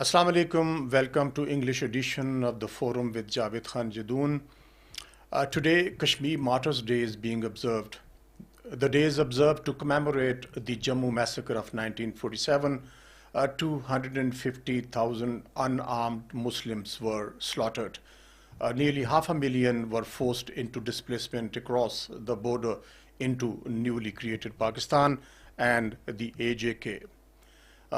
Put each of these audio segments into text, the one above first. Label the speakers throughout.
Speaker 1: Assalamu alaikum. Welcome to English edition of the Forum with Javed Khan Jadoon. Today, Kashmir Martyrs Day is being observed. The day is observed to commemorate the Jammu massacre of 1947. 250,000 unarmed Muslims were slaughtered. Nearly 500,000 were forced into displacement across the border into newly created Pakistan and the IIOJK.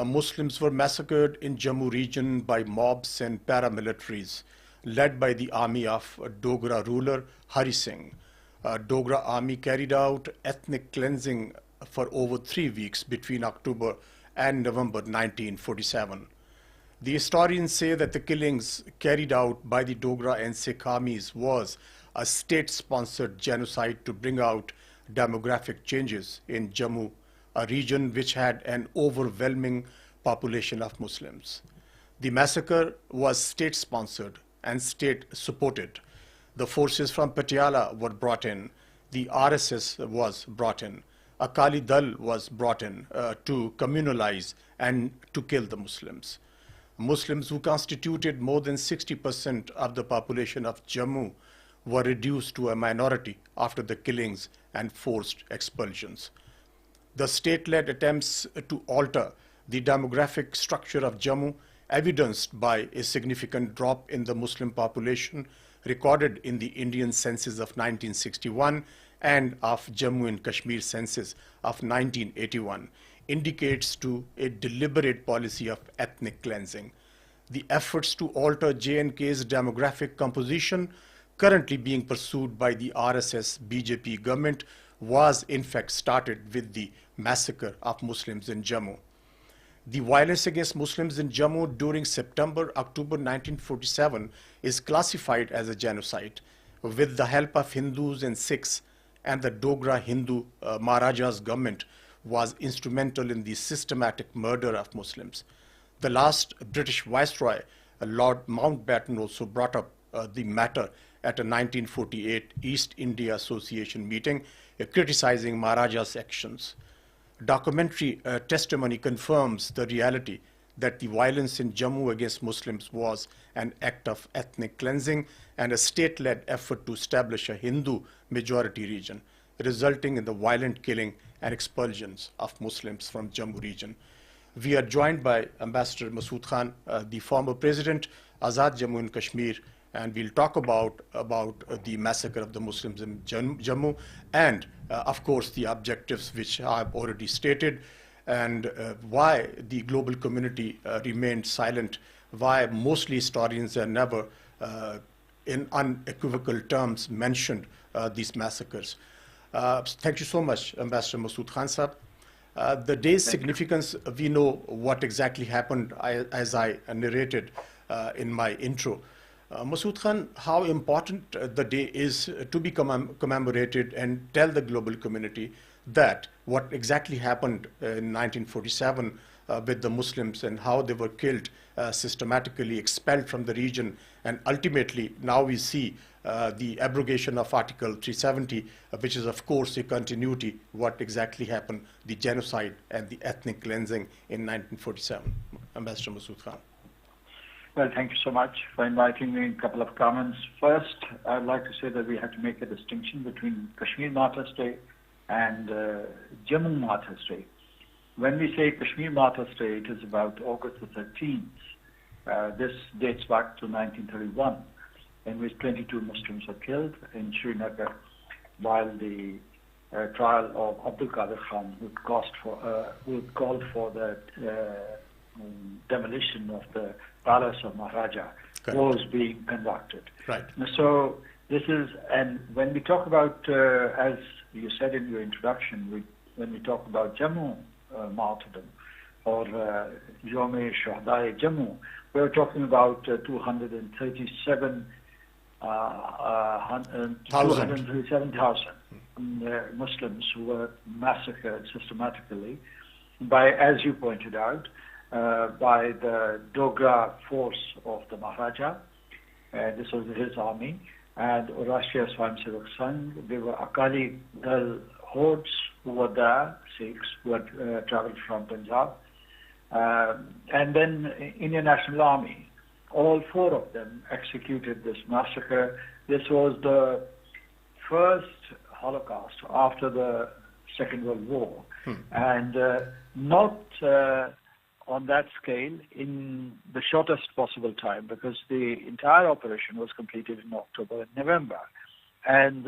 Speaker 1: Muslims were massacred in Jammu region by mobs and paramilitaries led by the army of Dogra ruler Hari Singh. Dogra army carried out ethnic cleansing for over 3 weeks between October and November 1947. The historians say that the killings carried out by the Dogra and Sikh armies was a state-sponsored genocide to bring out demographic changes in Jammu, a region which had an overwhelming population of Muslims. The massacre was state-sponsored and state-supported. The forces from Patiala were brought in. The RSS was brought in. Akali Dal was brought in to communalize and to kill the Muslims. Muslims who constituted more than 60% of the population of Jammu were reduced to a minority after the killings and forced expulsions. The state-led attempts to alter the demographic structure of Jammu, evidenced by a significant drop in the Muslim population recorded in the Indian census of 1961 and of Jammu and Kashmir census of 1981, indicates to a deliberate policy of ethnic cleansing. The efforts to alter J&K's demographic composition currently being pursued by the RSS BJP government was in fact started with the massacre of Muslims in Jammu. The violence against Muslims in Jammu during September-October 1947 is classified as a genocide with the help of Hindus and Sikhs, and the Dogra Hindu Maharaja's government was instrumental in the systematic murder of Muslims. The last British Viceroy, Lord Mountbatten, also brought up the matter at a 1948 East India Association meeting, criticizing Maharaja's actions. Documentary testimony confirms the reality that the violence in Jammu against Muslims was an act of ethnic cleansing and a state-led effort to establish a Hindu majority region, resulting in the violent killing and expulsions of Muslims from Jammu region. We are joined by Ambassador Masood Khan, the former president, Azad Jammu and Kashmir, and we'll talk about the massacre of the Muslims in Jammu and, of course, the objectives which I've already stated, and why the global community remained silent, why mostly historians have never, in unequivocal terms, mentioned these massacres. Thank you so much, Ambassador Masood Khan Sahab. The day's significance, we know what exactly happened as I narrated in my intro. Masood Khan, how important the day is to be commemorated and tell the global community that what exactly happened in 1947 with the Muslims and how they were killed, systematically expelled from the region, and ultimately now we see the abrogation of Article 370, which is of course a continuity what exactly happened, the genocide and the ethnic cleansing in 1947. Ambassador Masood Khan.
Speaker 2: Well, thank you so much for inviting me. A couple of comments. First, I'd like to say that we have to make a distinction between Kashmir Martyrs Day and Jammu Martyrs Day. When we say Kashmir Martyrs Day, it is about August the 13th. This dates back to 1931, in which 22 Muslims were killed in Srinagar while the trial of Abdul Qadir Khan would call for the demolition of the palace of Maharaja was being conducted.
Speaker 1: Right.
Speaker 2: So this is, and when we talk about, as you said in your introduction, when we talk about Jammu martyrdom or Yom Shuhada Jammu, we're talking about 237,000 Muslims who were massacred systematically by, as you pointed out, by the Dogra force of the Maharaja. This was his army. And Rashtriya Swayamsevak Sangh, there were Akali Dal hordes who were there, Sikhs who had traveled from Punjab. And then Indian National Army, all four of them executed this massacre. This was the first Holocaust after the Second World War, and not on that scale in the shortest possible time, because the entire operation was completed in October and November. And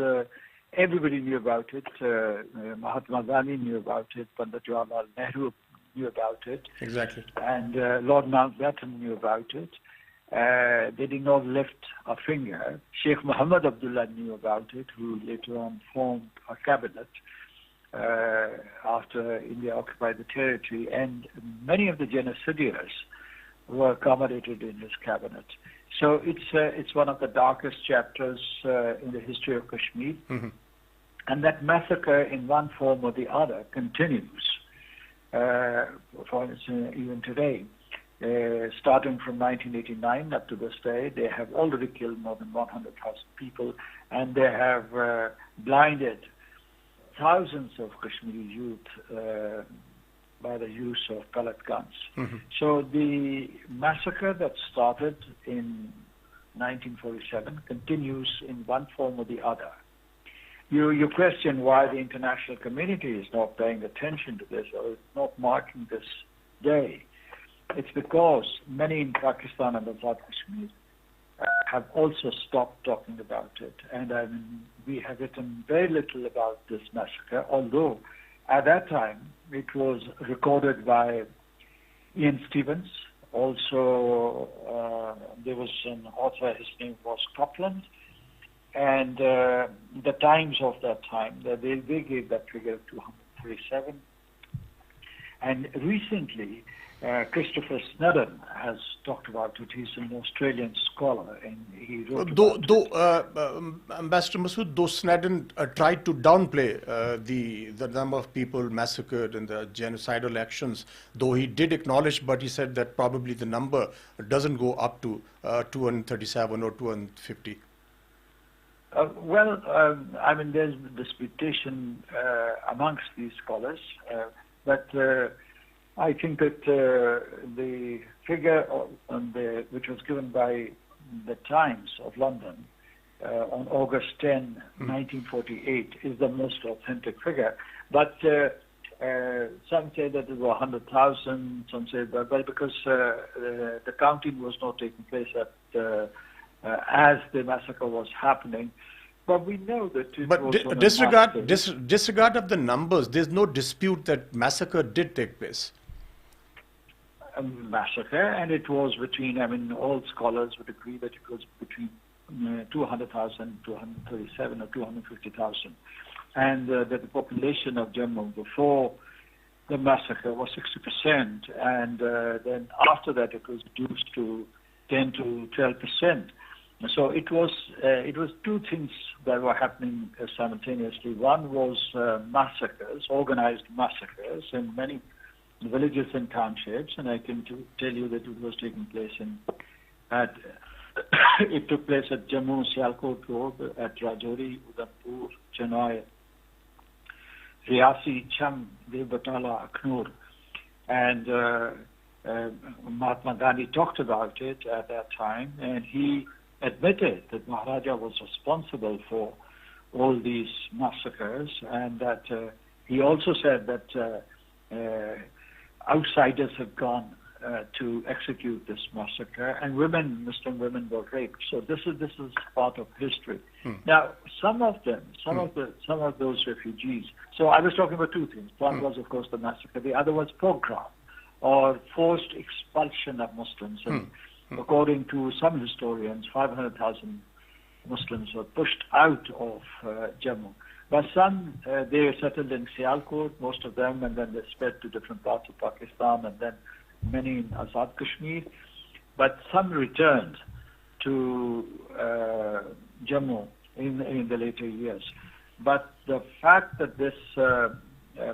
Speaker 2: everybody knew about it. Mahatma Gandhi knew about it. Pandit Jawaharlal Nehru knew about it.
Speaker 1: Exactly.
Speaker 2: And Lord Mountbatten knew about it. They did not lift a finger. Sheikh Muhammad Abdullah knew about it, who later on formed a cabinet after India occupied the territory, and many of the genocidaires were accommodated in his cabinet. So it's one of the darkest chapters in the history of Kashmir, and that massacre in one form or the other continues. For instance, even today, starting from 1989 up to this day, they have already killed more than 100,000 people, and they have blinded thousands of Kashmiri youth by the use of pellet guns. So the massacre that started in 1947 continues in one form or the other. You question why the international community is not paying attention to this or is not marking this day. It's because many in Pakistan and Azad Kashmir have also stopped talking about it. And we have written very little about this massacre, although at that time it was recorded by Ian Stevens. Also, there was an author, his name was Copland. And the Times of that time, they gave that figure of 237. And recently, Christopher Snedden has talked about it. He's an Australian scholar, and he wrote
Speaker 1: Ambassador Masood, though Snedden tried to downplay the number of people massacred in the genocidal actions, though he did acknowledge, but he said that probably the number doesn't go up to 237 or 250.
Speaker 2: There's disputation amongst these scholars, but I think that the figure which was given by the Times of London on August 10, 1948, is the most authentic figure. But some say that it was 100,000, some say that, but because the counting was not taking place as the massacre was happening. But we know that it was
Speaker 1: disregard of the numbers, there's no dispute that massacre did take place.
Speaker 2: A massacre, and it was between, all scholars would agree that it was between 200,000, 237 or 250,000. And that the population of Jammu before the massacre was 60%, and then after that it was reduced to 10 to 12%. So it was two things that were happening simultaneously. One was massacres, organized massacres in many villages and townships, and I can tell you that it was taking place it took place at Jammu, Sialkot Road, at Rajouri, Udhampur, Chennai, Riyasi, Cham, Devbatala, Akhnur, and Mahatma Gandhi talked about it at that time, and he admitted that Maharaja was responsible for all these massacres, and that he also said that outsiders had gone to execute this massacre, and Muslim women were raped. So this is part of history. Now, some of those refugees. So I was talking about two things. One was, of course, the massacre. The other was pogrom, or forced expulsion of Muslims. And according to some historians, 500,000 Muslims were pushed out of Jammu. But some, they settled in Sialkot, most of them, and then they spread to different parts of Pakistan, and then many in Azad Kashmir. But some returned to Jammu in the later years. But the fact that this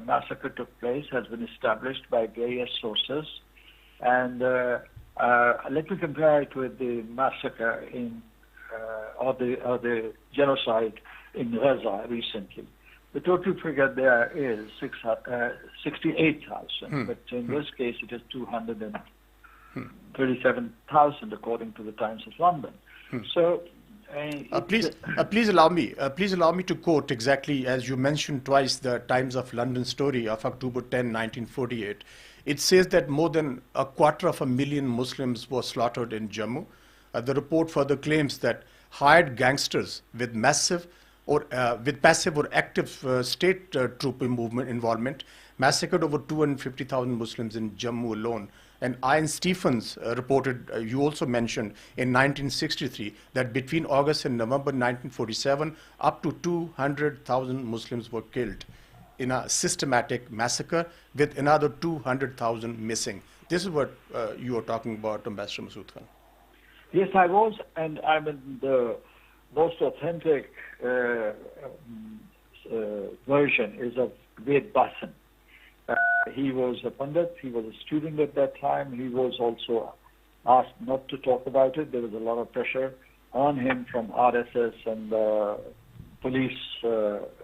Speaker 2: massacre took place has been established by various sources. And let me compare it with the massacre or the genocide in Gaza recently. The total figure there is 68,000, but in this case it is 237,000 according to the Times of London. So,
Speaker 1: please allow me to quote exactly, as you mentioned twice, the Times of London story of October 10, 1948. It says that more than 250,000 Muslims were slaughtered in Jammu. The report further claims that hired gangsters with passive or active state troop movement involvement massacred over 250,000 Muslims in Jammu alone. And Ian Stephens reported, you also mentioned, in 1963 that between August and November 1947, up to 200,000 Muslims were killed in a systematic massacre, with another 200,000 missing. This is what you are talking about, Ambassador Masood Khan.
Speaker 2: Yes, I was, and I mean the most authentic version is of Ved Basan. He was a Pandit, he was a student at that time. He was also asked not to talk about it. There was a lot of pressure on him from RSS and police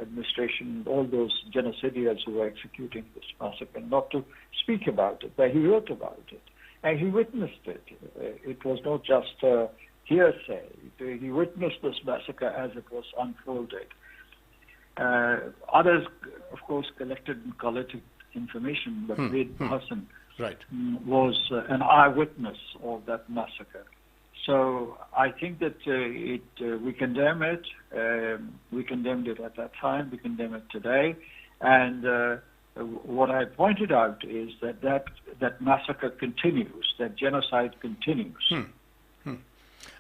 Speaker 2: administration, all those genocidaries who were executing this massacre, not to speak about it. But he wrote about it, and he witnessed it. It was not just hearsay. He witnessed this massacre as it was unfolded. Others, of course, collected and collated information, but Ved Basan was an eyewitness of that massacre. So I think that we condemn it. We condemned it at that time. We condemn it today. And what I pointed out is that massacre continues. That genocide continues.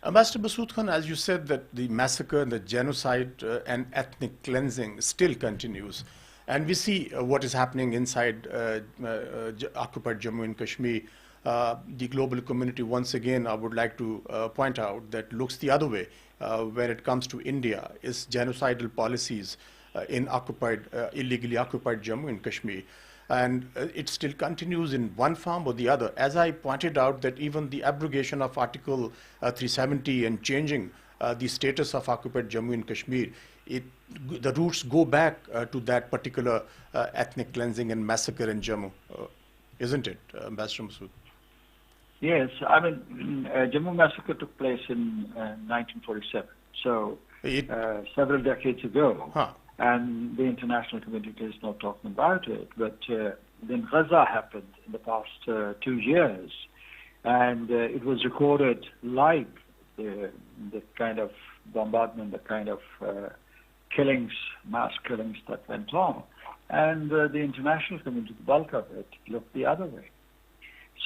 Speaker 1: Ambassador Masood Khan, as you said, that the massacre and the genocide and ethnic cleansing still continues. And we see what is happening inside occupied Jammu and Kashmir. The global community, once again, I would like to point out, that looks the other way when it comes to India, is genocidal policies in illegally occupied Jammu and Kashmir. And it still continues in one form or the other. As I pointed out, that even the abrogation of Article 370 and changing the status of occupied Jammu and Kashmir, the roots go back to that particular ethnic cleansing and massacre in Jammu, isn't it, Ambassador Masood?
Speaker 2: Yes, I mean, Jammu massacre took place in 1947, so several decades ago. And the international community is not talking about it. But then Gaza happened in the past 2 years, and it was recorded live, the kind of bombardment, the kind of killings, mass killings that went on. And the international community, the bulk of it, looked the other way.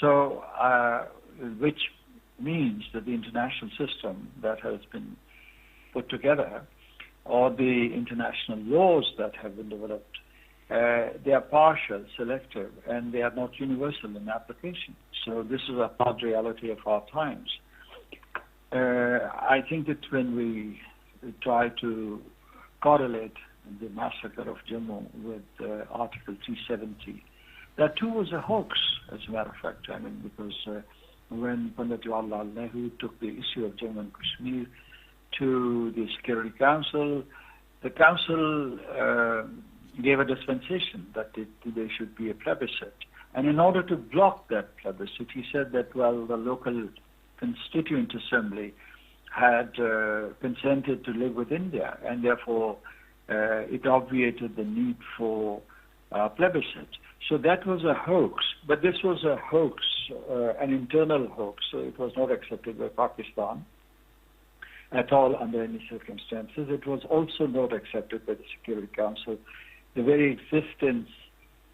Speaker 2: So, which means that the international system that has been put together, or the international laws that have been developed, they are partial, selective, and they are not universal in application. So this is a hard reality of our times. I think that when we try to correlate the massacre of Jammu with Article 370, that too was a hoax, as a matter of fact. I mean, because when Pandit Jawaharlal Nehru took the issue of Jammu and Kashmir to the Security Council, the Council gave a dispensation that there should be a plebiscite. And in order to block that plebiscite, he said that, well, the local Constituent Assembly had consented to live with India, and therefore it obviated the need for plebiscite. So that was a hoax, but this was a hoax, an internal hoax, so it was not accepted by Pakistan at all under any circumstances. It was also not accepted by the Security Council. The very existence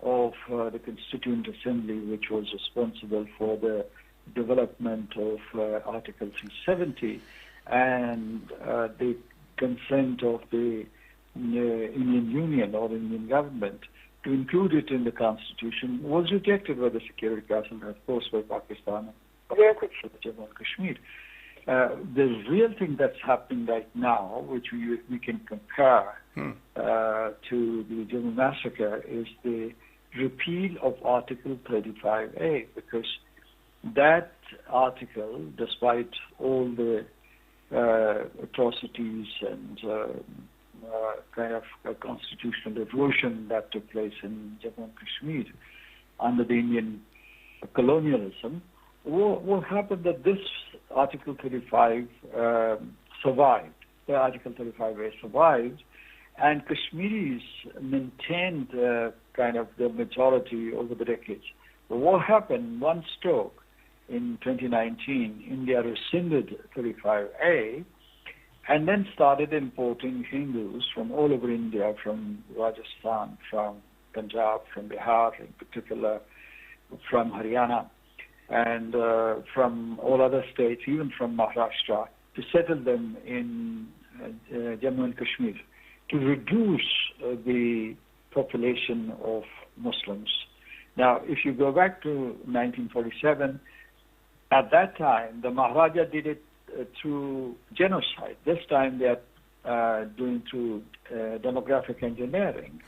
Speaker 2: of the Constituent Assembly, which was responsible for the development of Article 370 and the consent of the Indian Union or Indian government to include it in the Constitution, was rejected by the Security Council, of course, by Pakistan and Jammu and Kashmir. The real thing that's happening right now, which we can compare to the Jammu massacre, is the repeal of Article 35A, because that article, despite all the atrocities and kind of a constitutional revolution that took place in Jammu and Kashmir under the Indian colonialism, what happened that this Article 35 survived. The Article 35A survived, and Kashmiris maintained kind of the majority over the decades. But what happened, one stroke in 2019, India rescinded 35A and then started importing Hindus from all over India, from Rajasthan, from Punjab, from Bihar in particular, from Haryana, and from all other states, even from Maharashtra, to settle them in Jammu and Kashmir, to reduce the population of Muslims. Now, if you go back to 1947, at that time, the Maharaja did it through genocide. This time they are doing through demographic engineering,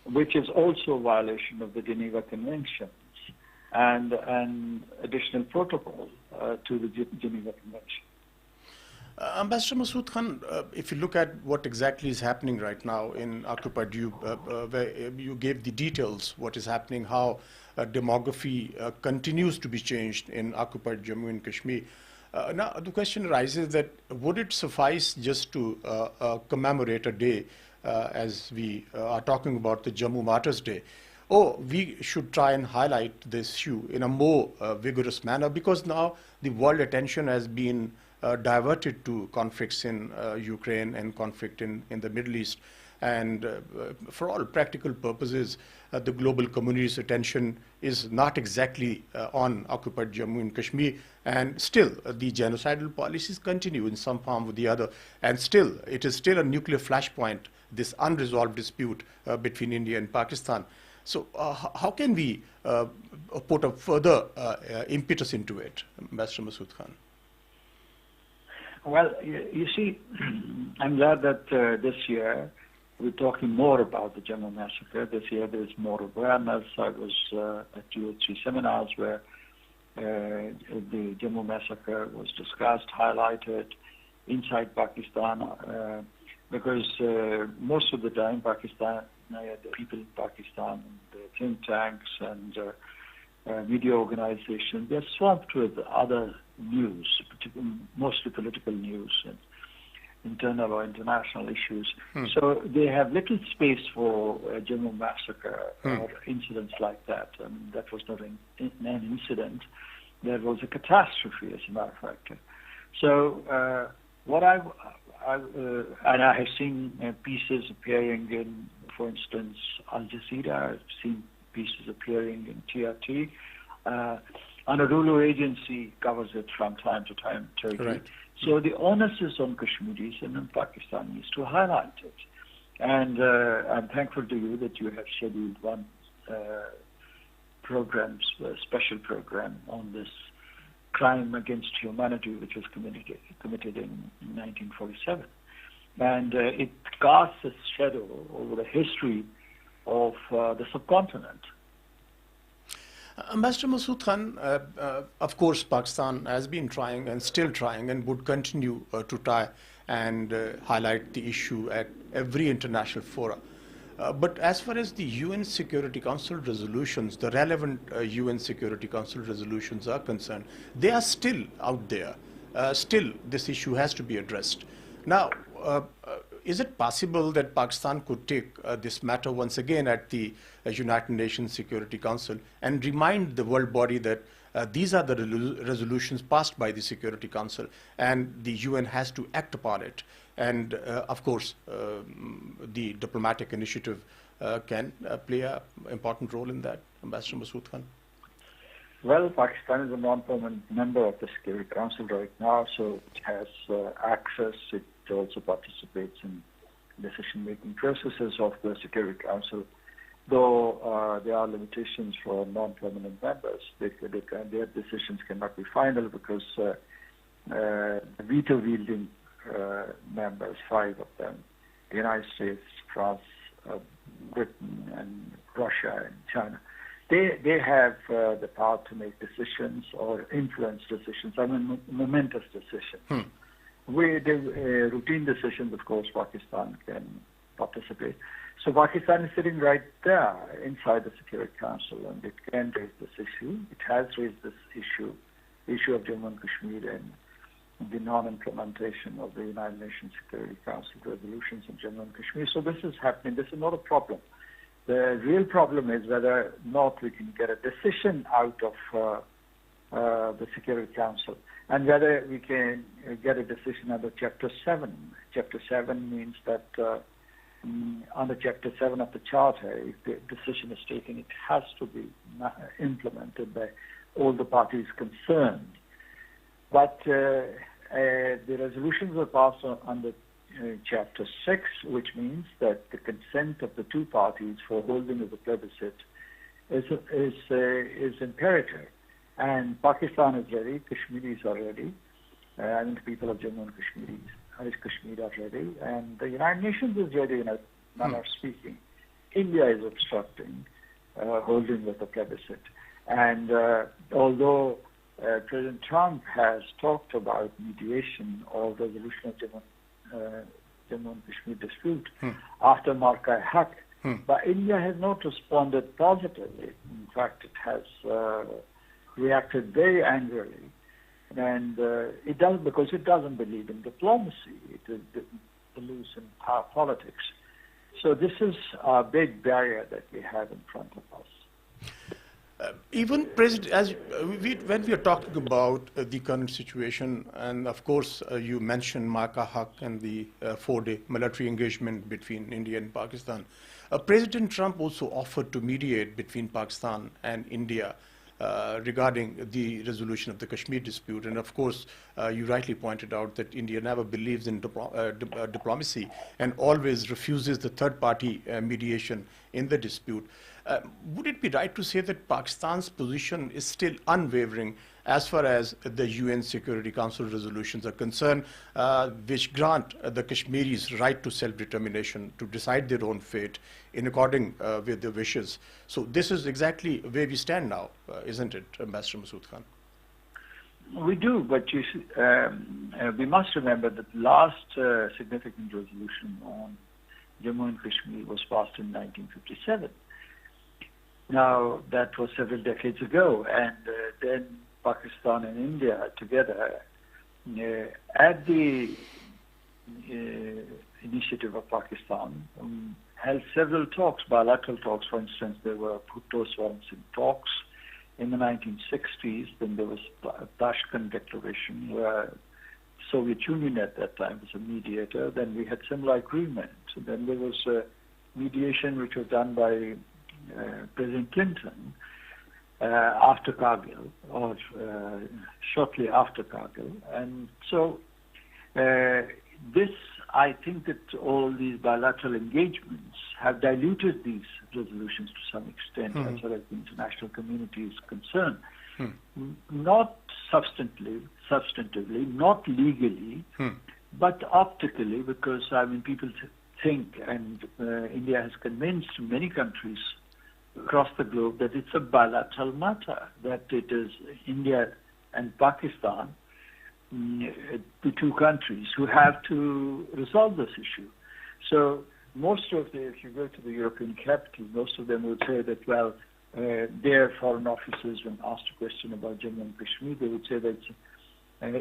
Speaker 2: which is also a violation of the Geneva Conventions and additional protocol to the Geneva Convention.
Speaker 1: Ambassador Masood Khan, if you look at what exactly is happening right now in occupied, where you gave the details, what is happening, how demography continues to be changed in occupied Jammu and Kashmir. Now, the question arises that would it suffice just to commemorate a day as we are talking about the Jammu Martyrs Day, or we should try and highlight this issue in a more vigorous manner, because now the world attention has been diverted to conflicts in Ukraine and conflict in the Middle East. And for all practical purposes, the global community's attention is not exactly on occupied Jammu and Kashmir. And still, the genocidal policies continue in some form or the other. And still, it is still a nuclear flashpoint, this unresolved dispute between India and Pakistan. So how can we put a further impetus into it, Ambassador Masood Khan?
Speaker 2: Well, you see, I'm glad that this year we're talking more about the Jammu massacre. This year there's more awareness. I was at 2 or 3 seminars where the Jammu massacre was discussed, highlighted inside Pakistan, because most of the time Pakistan, the people in Pakistan, the think tanks and media organizations, they're swamped with other news, mostly political news and internal or international issues. So they have little space for Jammu massacre or incidents like that. And that was not an incident. That was a catastrophe, as a matter of fact. So what I have seen pieces appearing in, for instance, Al Jazeera. I've seen pieces appearing in TRT. And a rural agency covers it from time to time, Turkey.
Speaker 1: Right.
Speaker 2: So the onus is on Kashmiris and on Pakistanis to highlight it. And I'm thankful to you that you have scheduled one special program on this crime against humanity, which was committed in 1947. And it casts a shadow over the history of the subcontinent.
Speaker 1: Ambassador Masood Khan, of course, Pakistan has been trying and still trying and would continue to try and highlight the issue at every international forum. But as far as the UN Security Council resolutions, the relevant UN Security Council resolutions are concerned, they are still out there. Still, this issue has to be addressed. Now, is it possible that Pakistan could take this matter once again at the United Nations Security Council and remind the world body that these are the resolutions passed by the Security Council and the UN has to act upon it? And of course, the diplomatic initiative can play an important role in that, Ambassador Masood Khan?
Speaker 2: Well, Pakistan is a non-permanent member of the Security Council right now, so it has access. It also participates in decision-making processes of the Security Council, though there are limitations for non-permanent members. Their decisions cannot be final because the veto-wielding members, 5 of them, the United States, France, Britain, and Russia and China, they have the power to make decisions or influence decisions, I mean momentous decisions. routine decisions, of course, Pakistan can participate. So Pakistan is sitting right there inside the Security Council, and it can raise this issue. It has raised this issue of Jammu and Kashmir and the non-implementation of the United Nations Security Council resolutions in Jammu and Kashmir. So this is happening. This is not a problem. The real problem is whether or not we can get a decision out of the Security Council, and whether we can get a decision under Chapter 7. Chapter 7 means that under Chapter 7 of the Charter, if the decision is taken, it has to be implemented by all the parties concerned. But the resolutions were passed under Chapter 6, which means that the consent of the two parties for holding of the plebiscite is imperative. And Pakistan is ready, Kashmiris are ready, and the people of Jammu and Kashmir are ready, and the United Nations is ready in a manner of speaking. India is obstructing holding of the plebiscite. And although President Trump has talked about mediation or resolution of Jammu and Kashmir dispute after Marka-e-Haq, but India has not responded positively. In fact, it has reacted very angrily, and it does because it doesn't believe in diplomacy. It believes in power politics. So this is a big barrier that we have in front of us.
Speaker 1: Even President, when we are talking about the current situation, and of course you mentioned Marka-e-Haq and the 4-day military engagement between India and Pakistan, President Trump also offered to mediate between Pakistan and India regarding the resolution of the Kashmir dispute. And of course, you rightly pointed out that India never believes in diplomacy and always refuses the third-party mediation in the dispute. Would it be right to say that Pakistan's position is still unwavering as far as the UN Security Council resolutions are concerned, which grant the Kashmiris right to self-determination, to decide their own fate in according with their wishes? So this is exactly where we stand now, isn't it, Ambassador Masood Khan?
Speaker 2: We do, but we must remember that the last significant resolution on Jammu and Kashmir was passed in 1957. Now, that was several decades ago, and then Pakistan and India together, at the initiative of Pakistan, held several talks, bilateral talks. For instance, there were Bhutto's once in talks in the 1960s. Then there was a Tashkent Declaration, where the Soviet Union at that time was a mediator. Then we had similar agreements. And then there was a mediation which was done by President Clinton after Kargil, or shortly after Kargil. And so this, I think that all these bilateral engagements have diluted these resolutions to some extent as far as the international community is concerned. Not substantively, not legally, but optically, because, I mean, people think, and India has convinced many countries across the globe that it's a bilateral matter, that it is India and Pakistan, the two countries, who have to resolve this issue. So most of if you go to the European capitals, most of them will say that, well, their foreign officers, when asked a question about Jammu and Kashmir, they would say that,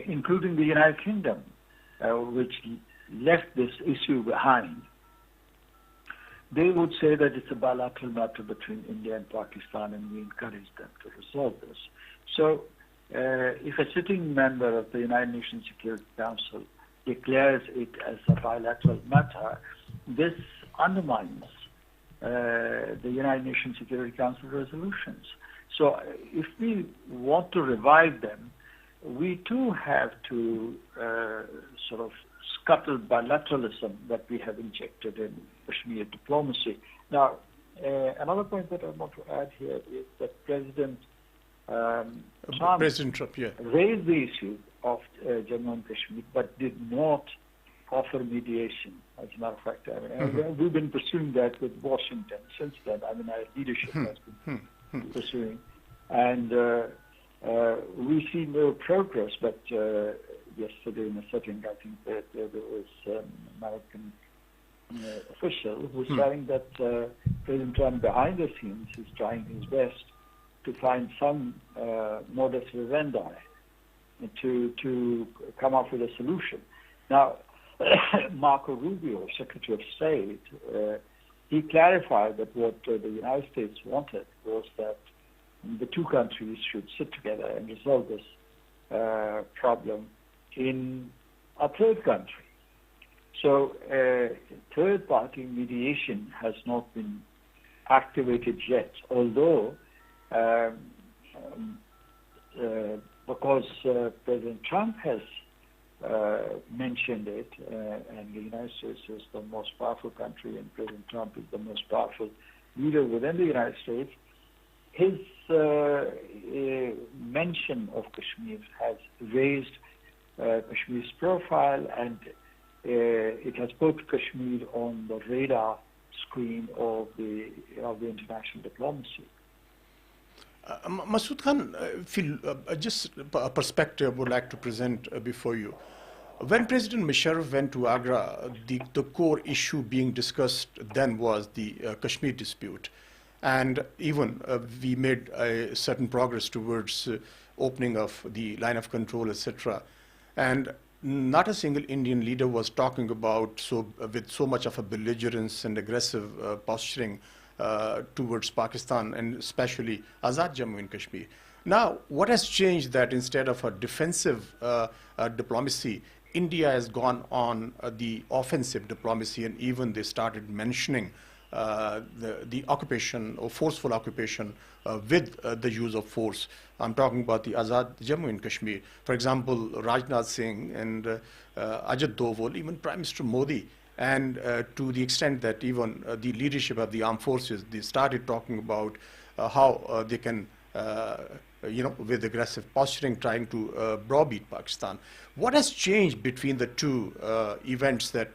Speaker 2: including the United Kingdom, which left this issue behind, they would say that it's a bilateral matter between India and Pakistan, and we encourage them to resolve this. So if a sitting member of the United Nations Security Council declares it as a bilateral matter, this undermines the United Nations Security Council resolutions. So if we want to revive them, we too have to sort of scuttle bilateralism that we have injected in Kashmir diplomacy. Now, another point that I want to add here is that President Trump raised the issue of Jammu and Kashmir, but did not offer mediation. As a matter of fact, I mean, we've been pursuing that with Washington since then. I mean, our leadership has been pursuing, and we see no progress. But yesterday in a setting, I think that there was an American official who was saying that President Trump behind the scenes is trying his best to find some modus vivendi to come up with a solution. Now, Marco Rubio, Secretary of State, he clarified that what the United States wanted was that the two countries should sit together and resolve this problem in a third country. So third-party mediation has not been activated yet, although because President Trump has mentioned it, and the United States is the most powerful country, and President Trump is the most powerful leader within the United States, his mention of Kashmir has raised Kashmir's profile, and it has put Kashmir on the radar screen of the international diplomacy.
Speaker 1: Masood Khan, just a perspective I would like to present before you. When President Musharraf went to Agra, the core issue being discussed then was the Kashmir dispute. And even we made a certain progress towards opening of the line of control, etc. And not a single Indian leader was talking about with so much of a belligerence and aggressive posturing towards Pakistan, and especially Azad Jammu and Kashmir. Now, what has changed that instead of a defensive diplomacy, India has gone on the offensive diplomacy, and even they started mentioning the occupation or forceful occupation with the use of force. I'm talking about the Azad Jammu and Kashmir. For example, Rajnath Singh and Ajit Doval, even Prime Minister Modi, and to the extent that even the leadership of the armed forces, they started talking about how they can, with aggressive posturing, trying to browbeat Pakistan. What has changed between the two events that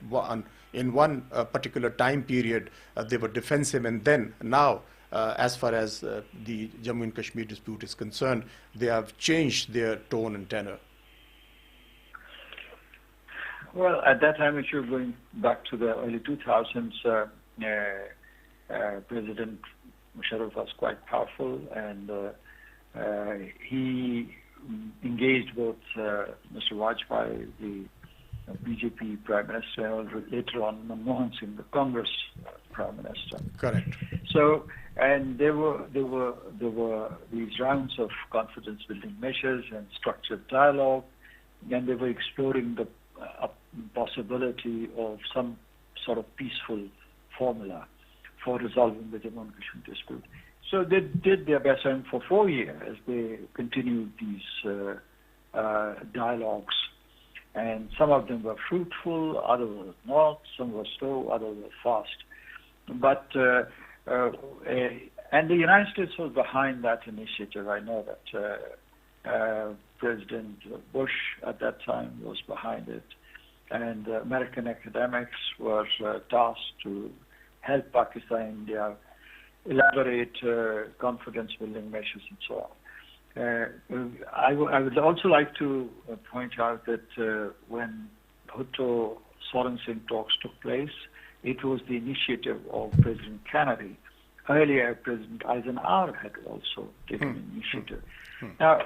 Speaker 1: in one particular time period they were defensive, and then now, as far as the Jammu and Kashmir dispute is concerned, they have changed their tone and tenor?
Speaker 2: Well, at that time, if you're going back to the early 2000s, President Musharraf was quite powerful, and he engaged both Mr. Vajpayee, the BJP Prime Minister, and later on Manmohan Singh, the Congress Prime Minister.
Speaker 1: Correct.
Speaker 2: So, and there were these rounds of confidence-building measures and structured dialogue, and they were exploring the possibility of some sort of peaceful formula for resolving the Jammu and Kashmir dispute. So they did their best, and for 4 years they continued these dialogues, and some of them were fruitful, others were not, some were slow, others were fast. But and the United States was behind that initiative. I know that President Bush at that time was behind it, and American academics were tasked to help Pakistan and India elaborate confidence-building measures and so on. I would also like to point out that when Bhutto-Soren Singh talks took place, it was the initiative of President Kennedy. Earlier, President Eisenhower had also taken initiative. Now,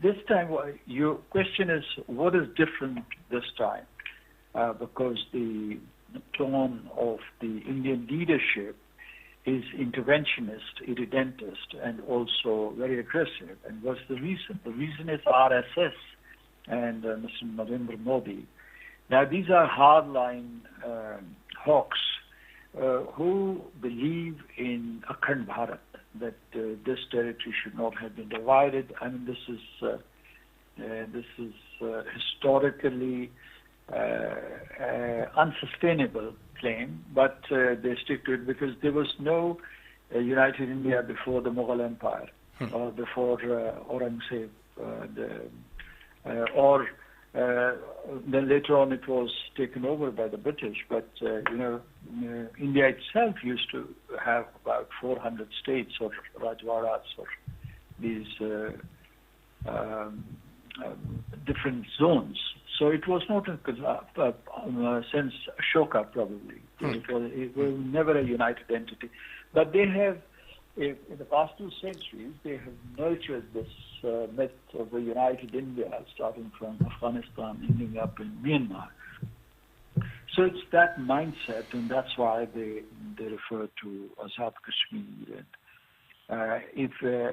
Speaker 2: this time, your question is, what is different this time? Because the tone of the Indian leadership is interventionist, irredentist, and also very aggressive. And what's the reason? The reason is RSS and Mr. Narendra Modi. Now, these are hardline hawks who believe in Akhand Bharat, that this territory should not have been divided. I mean, this is historically unsustainable claim, but they stick to it because there was no united India before the Mughal Empire or before Aurangzeb, or then later on it was taken over by the British. But India itself used to have about 400 states or Rajwadas or these different zones. So it was not since Ashoka probably. It was never a united entity. But they have, in the past 2 centuries, they have nurtured this myth of the united India, starting from Afghanistan, ending up in Myanmar. So it's that mindset, and that's why they refer to Azad Kashmir. And if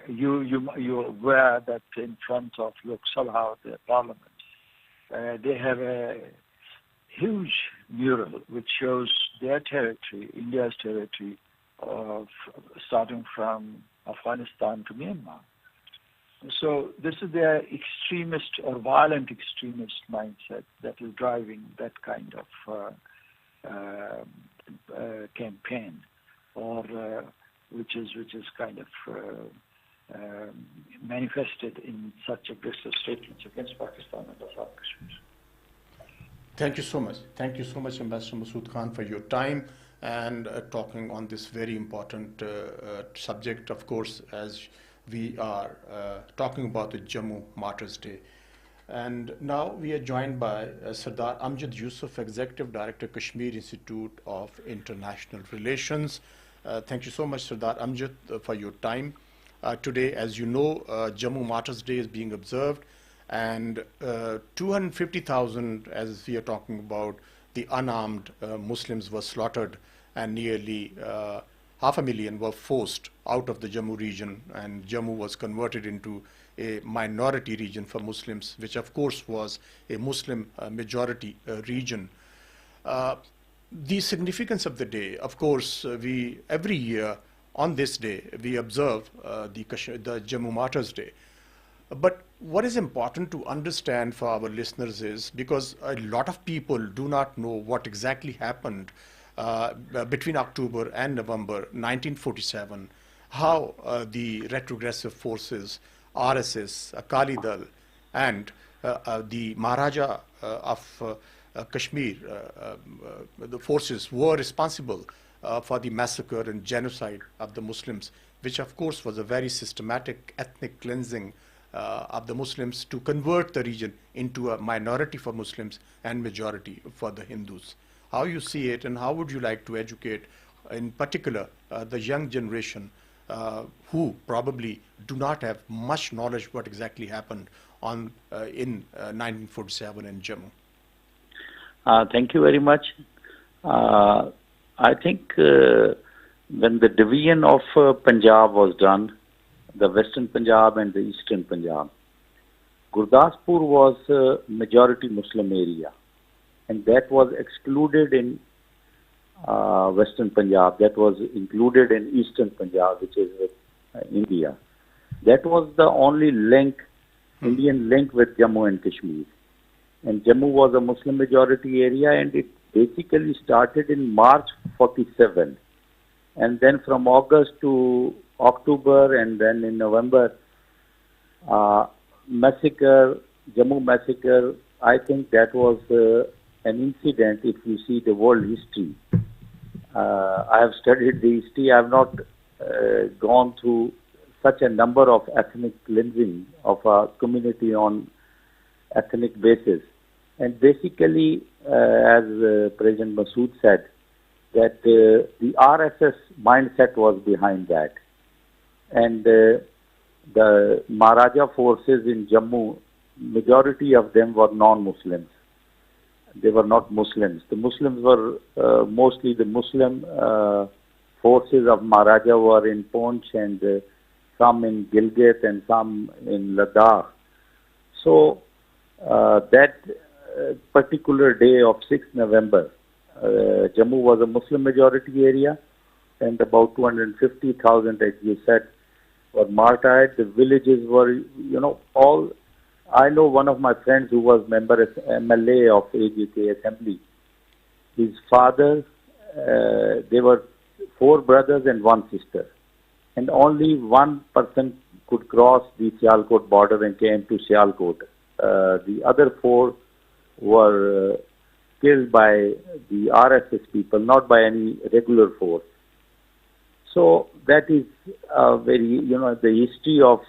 Speaker 2: you're aware that in front of Lok Sabha, the parliament, they have a huge mural which shows their territory, India's territory, of starting from Afghanistan to Myanmar. So this is their extremist or violent extremist mindset that is driving that kind of campaign, or which is kind of manifested in such aggressive statements against Pakistan and Azad Kashmir.
Speaker 1: Thank you so much. Thank you so much, Ambassador Masood Khan, for your time and talking on this very important subject, of course, as we are talking about the Jammu Martyrs Day. And now we are joined by Sardar Amjad Yusuf, Executive Director, Kashmir Institute of International Relations. Thank you so much, Sardar Amjad, for your time. Today, as you know, Jammu Martyrs Day is being observed, and 250,000, as we are talking about, the unarmed Muslims were slaughtered, and nearly 500,000 were forced out of the Jammu region, and Jammu was converted into a minority region for Muslims, which of course was a Muslim majority region. The significance of the day, of course, we every year on this day we observe the Jammu Martyrs Day. But what is important to understand for our listeners is, because a lot of people do not know what exactly happened between October and November 1947, how the retrogressive forces, RSS, Akali Dal, and the Maharaja of Kashmir, the forces were responsible for the massacre and genocide of the Muslims, which of course was a very systematic ethnic cleansing of the Muslims to convert the region into a minority for Muslims and majority for the Hindus. How you see it, and how would you like to educate, in particular, the young generation who probably do not have much knowledge what exactly happened in 1947 in Jammu?
Speaker 3: Thank you very much. I think when the division of Punjab was done, the Western Punjab and the Eastern Punjab, Gurdaspur was a majority Muslim area, and that was excluded in Western Punjab. That was included in Eastern Punjab, which is with India. That was the only link, Indian link with Jammu and Kashmir. And Jammu was a Muslim majority area, and it basically started in March 47. And then from August to October, and then in November, massacre, Jammu massacre, I think that was an incident if you see the world history. I have studied the history. I have not gone through such a number of ethnic cleansing of a community on ethnic basis. And basically, as President Masood said, that the RSS mindset was behind that. And the Maharaja forces in Jammu, majority of them were non-Muslims. They were not Muslims. The Muslims were mostly the Muslim forces of Maharaja were in Poonch, and some in Gilgit and some in Ladakh. So that particular day of 6th November, Jammu was a Muslim majority area, and about 250,000, as you said, were martyred. The villages were, all. I know one of my friends who was member MLA of IIOJK Assembly. His father, they were 4 brothers and 1 sister, and only 1 person could cross the Sialkot border and came to Sialkot. The other 4 were killed by the RSS people, not by any regular force. So that is very, the history of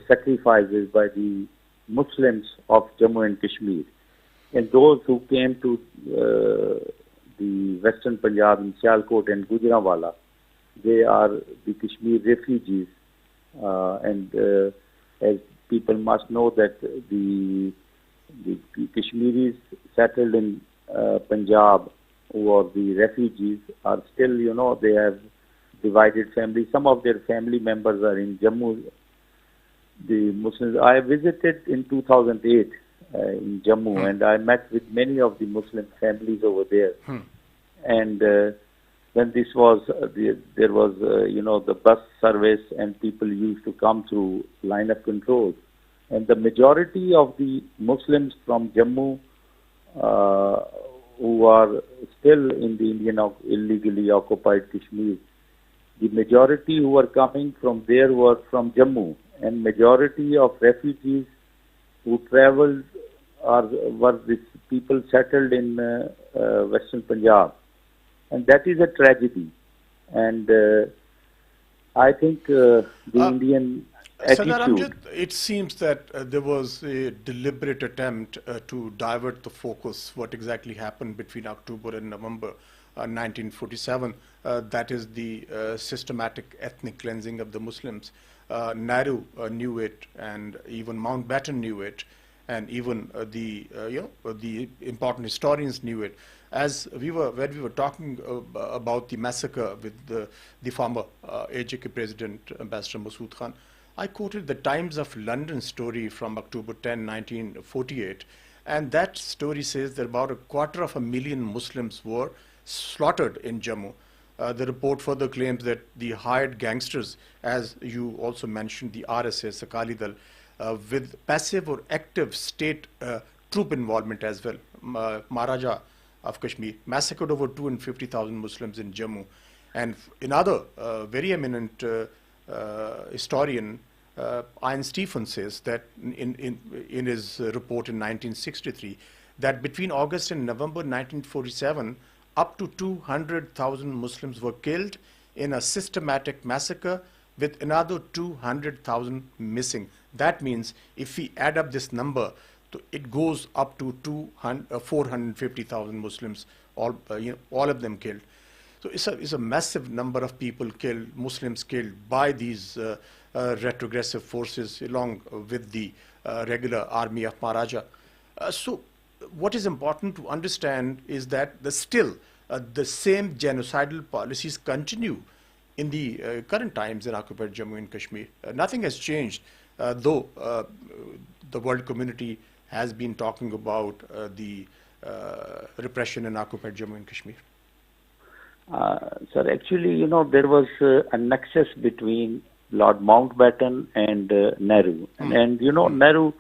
Speaker 3: sacrifices by the Muslims of Jammu and Kashmir. And those who came to the Western Punjab in Sialkot and Gujranwala, they are the Kashmir refugees. As people must know that the Kashmiris settled in Punjab, who are the refugees, are still, they have divided families. Some of their family members are in Jammu. The Muslims. I visited in 2008 in Jammu, and I met with many of the Muslim families over there. And when this was, there was, the bus service, and people used to come through line of control. And the majority of the Muslims from Jammu who are still in the Indian illegally occupied Kashmir, the majority who were coming from there were from Jammu, and majority of refugees who traveled were these people settled in Western Punjab. And that is a tragedy. And I think the Indian
Speaker 1: Sardar
Speaker 3: attitude...
Speaker 1: Amjad, it seems that there was a deliberate attempt to divert the focus, what exactly happened between October and November 1947. That is the systematic ethnic cleansing of the Muslims. Nehru knew it, and even Mountbatten knew it, and even the important historians knew it. When we were talking about the massacre with the former IIOJK President, Ambassador Masood Khan, I quoted the Times of London story from October 10, 1948, and that story says that about 250,000 Muslims were slaughtered in Jammu. The report further claims that the hired gangsters, as you also mentioned, the RSS, Akali Dal, with passive or active state troop involvement as well, Maharaja of Kashmir, massacred over 250,000 Muslims in Jammu. And another very eminent historian, Ian Stephen, says that in his report in 1963, that between August and November 1947, up to 200,000 Muslims were killed in a systematic massacre, with another 200,000 missing. That means if we add up this number, it goes up to 450,000 Muslims, all of them killed. So it's a massive number of people killed, Muslims killed by these retrogressive forces, along with the regular army of Maharaja. So what is important to understand is that still the same genocidal policies continue in the current times in occupied Jammu and Kashmir. Nothing has changed, though the world community has been talking about the repression in occupied Jammu and Kashmir.
Speaker 3: Sir, actually, there was a nexus between Lord Mountbatten and Nehru. And Nehru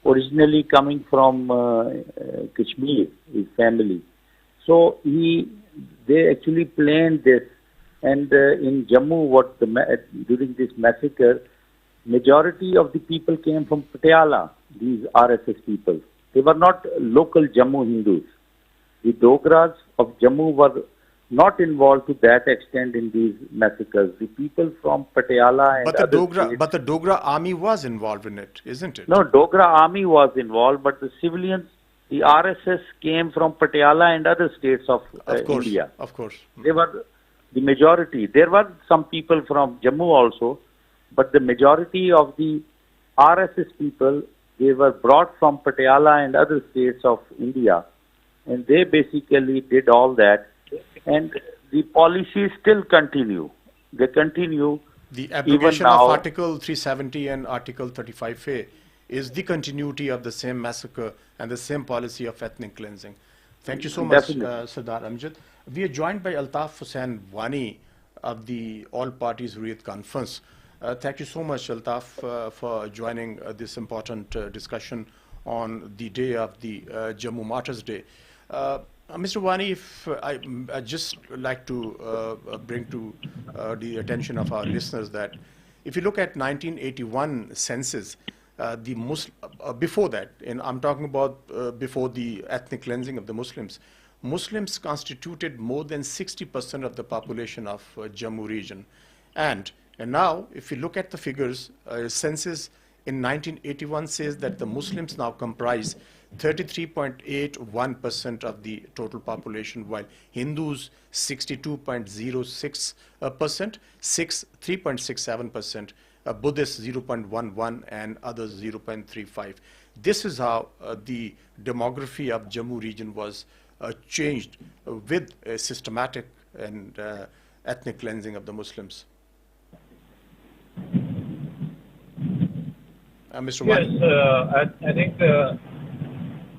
Speaker 3: originally coming from Kashmir, his family. So they actually planned this. And in Jammu, during this massacre, majority of the people came from Patiala, these RSS people. They were not local Jammu Hindus. The Dogras of Jammu were not involved to that extent in these massacres. The people from Patiala and
Speaker 1: But the Dogra army was involved in it, isn't it?
Speaker 3: No, Dogra army was involved, but the civilians, the RSS came from Patiala and other states of India.
Speaker 1: Of course.
Speaker 3: They were the majority. There were some people from Jammu also, but the majority of the RSS people, they were brought from Patiala and other states of India. And they basically did all that. And the policies still continue. They continue.
Speaker 1: The application of Article 370 and Article 35A is the continuity of the same massacre and the same policy of ethnic cleansing. Thank you so much, Sardar Amjad. We are joined by Altaf Hussain Wani of the All Parties Hurriyat Conference. Thank you so much, Altaf, for joining this important discussion on the day of the Jammu Martyrs Day. Mr. Wani, if I'd just like to bring to the attention of our listeners that if you look at 1981 census, before that, and I'm talking about before the ethnic cleansing of the Muslims constituted more than 60% of the population of Jammu region. And now, if you look at the figures, census in 1981 says that the Muslims now comprise 33.81% of the total population, while Hindus 62.06%, Sikhs 3.67%, Buddhists 0.11%, and others 0.35%. This is how the demography of Jammu region was changed with a systematic and ethnic cleansing of the Muslims. Mr.
Speaker 4: Yes,
Speaker 1: Wani?
Speaker 4: I think,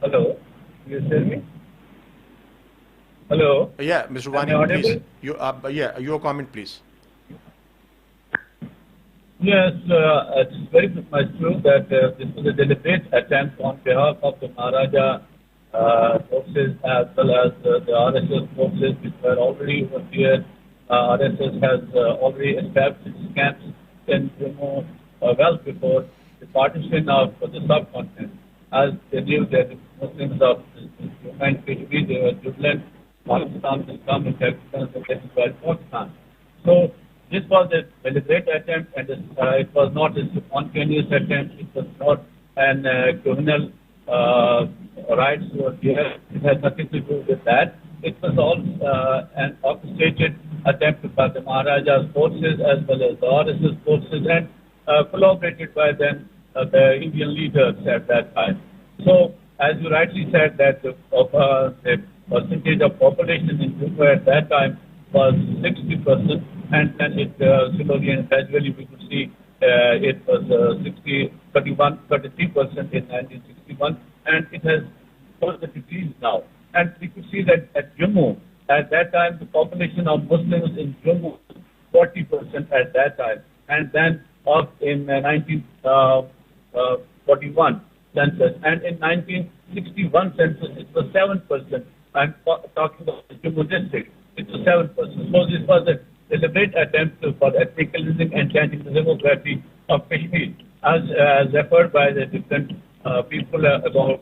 Speaker 4: hello, you hear me? Hello?
Speaker 1: Yeah, Mr. Wani, please. Your comment, please.
Speaker 4: Yes, it's very much true that this was a deliberate attempt on behalf of the Maharaja forces as well as the RSS forces, which were already over here. RSS has already established its camps in Jammu well before the partition of the subcontinent, as they knew that the Muslims of Jammu and Kashmir, they were jubilant. Pakistan will come into existence and get into Pakistan. So this was a deliberate attempt, and it was not a spontaneous attempt. It was not an criminal rights were here. It had nothing to do with that. It was all an orchestrated attempt by the Maharaja's forces as well as the RSS forces, and collaborated by then the Indian leaders at that time. So, as you rightly said, that the percentage of population in Jammu at that time was 60%, and then it slowly and gradually we could see it was 33% in 1961, and it has further decreased now. And we could see that at Jammu, at that time, the population of Muslims in Jammu, 40% at that time, and then in 1941 census, and in 1961 census, it was 7%. I'm talking about the Jammu district. It was 7%. So this was a deliberate attempt for ethnic cleansing and changing the demography of Kashmir, as referred by the different people about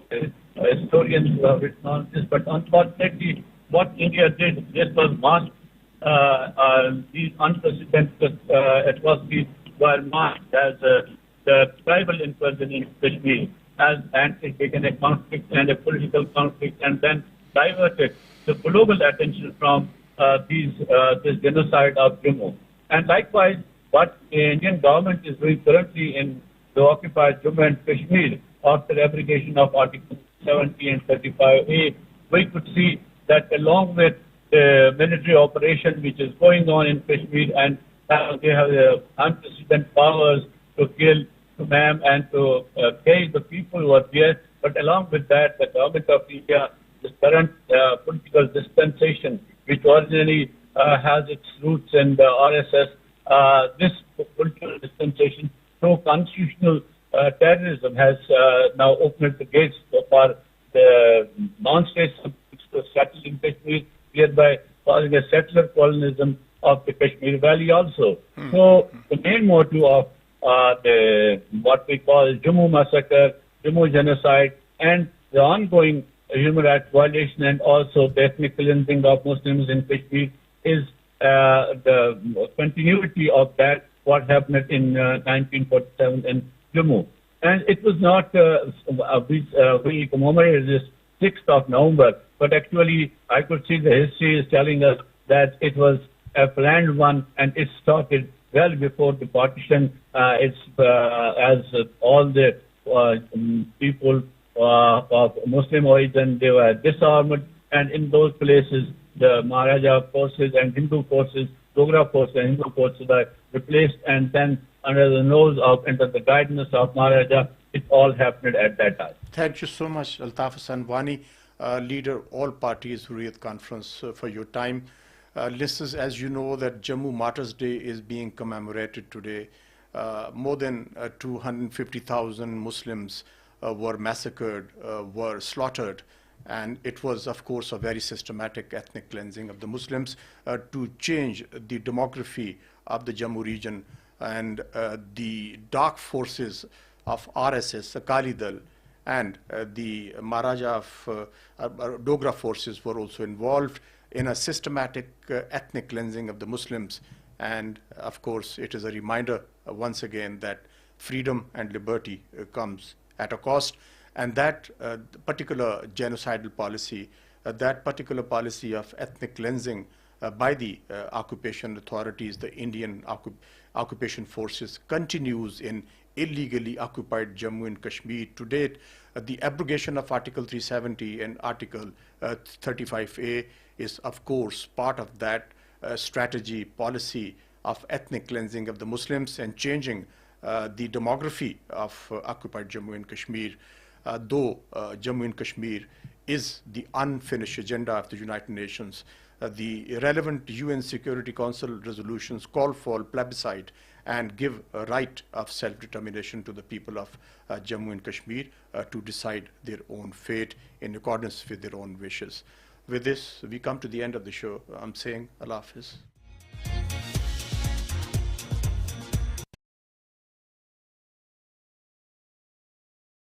Speaker 4: historians who have written on this. But unfortunately, what India did, this was masked. These unprecedented atrocities were masked as the tribal incursion in Kashmir, and it became a conflict and a political conflict, and then diverted the global attention from this genocide of Jammu. And likewise, what the Indian government is doing currently in the occupied Jammu and Kashmir after abrogation of Article 70 and 35A, we could see that along with the military operation which is going on in Kashmir, and they have unprecedented powers to kill, to maim, and to cage the people who are there. But along with that, the government of India, the current political dispensation, which originally has its roots in the RSS, this political dispensation through constitutional terrorism has now opened the gates for the non-state subjects to settle in Kashmir, thereby causing a settler colonialism of the Kashmir Valley also. So the main motive of what we call Jammu massacre, Jammu genocide, and the ongoing human rights violation and also the ethnic cleansing of Muslims in Kashmir is the continuity of that, what happened in 1947 in Jammu. And it was not, we commemorated this 6th of November, but actually I could see the history is telling us that it was a planned one, and it started well before the partition. As all the people of Muslim origin, they were disarmed, and in those places the Maharaja forces and Hindu forces, Dogra forces and Hindu forces are replaced, and then under the nose of, under the guidance of Maharaja, it all happened at that time.
Speaker 1: Thank you so much, Altaf Hassan Wani, leader all parties Hurriyat Conference, for your time. Listeners, as you know that Jammu Martyrs Day is being commemorated today. More than 250,000 Muslims were massacred, were slaughtered, and it was, of course, a very systematic ethnic cleansing of the Muslims to change the demography of the Jammu region, and the dark forces of RSS, Akali Dal, and the Maharaja of Dogra forces were also involved in a systematic ethnic cleansing of the Muslims. And of course, it is a reminder once again that freedom and liberty comes at a cost. And that particular genocidal policy, that particular policy of ethnic cleansing by the occupation authorities, the Indian occupation forces, continues in illegally occupied Jammu and Kashmir. To date, the abrogation of Article 370 and Article 35A is, of course, part of that strategy, policy of ethnic cleansing of the Muslims and changing the demography of occupied Jammu and Kashmir. Though Jammu and Kashmir is the unfinished agenda of the United Nations, the relevant UN Security Council resolutions call for plebiscite and give a right of self-determination to the people of Jammu and Kashmir to decide their own fate in accordance with their own wishes. With this, we come to the end of the show. I'm saying Allah Hafiz.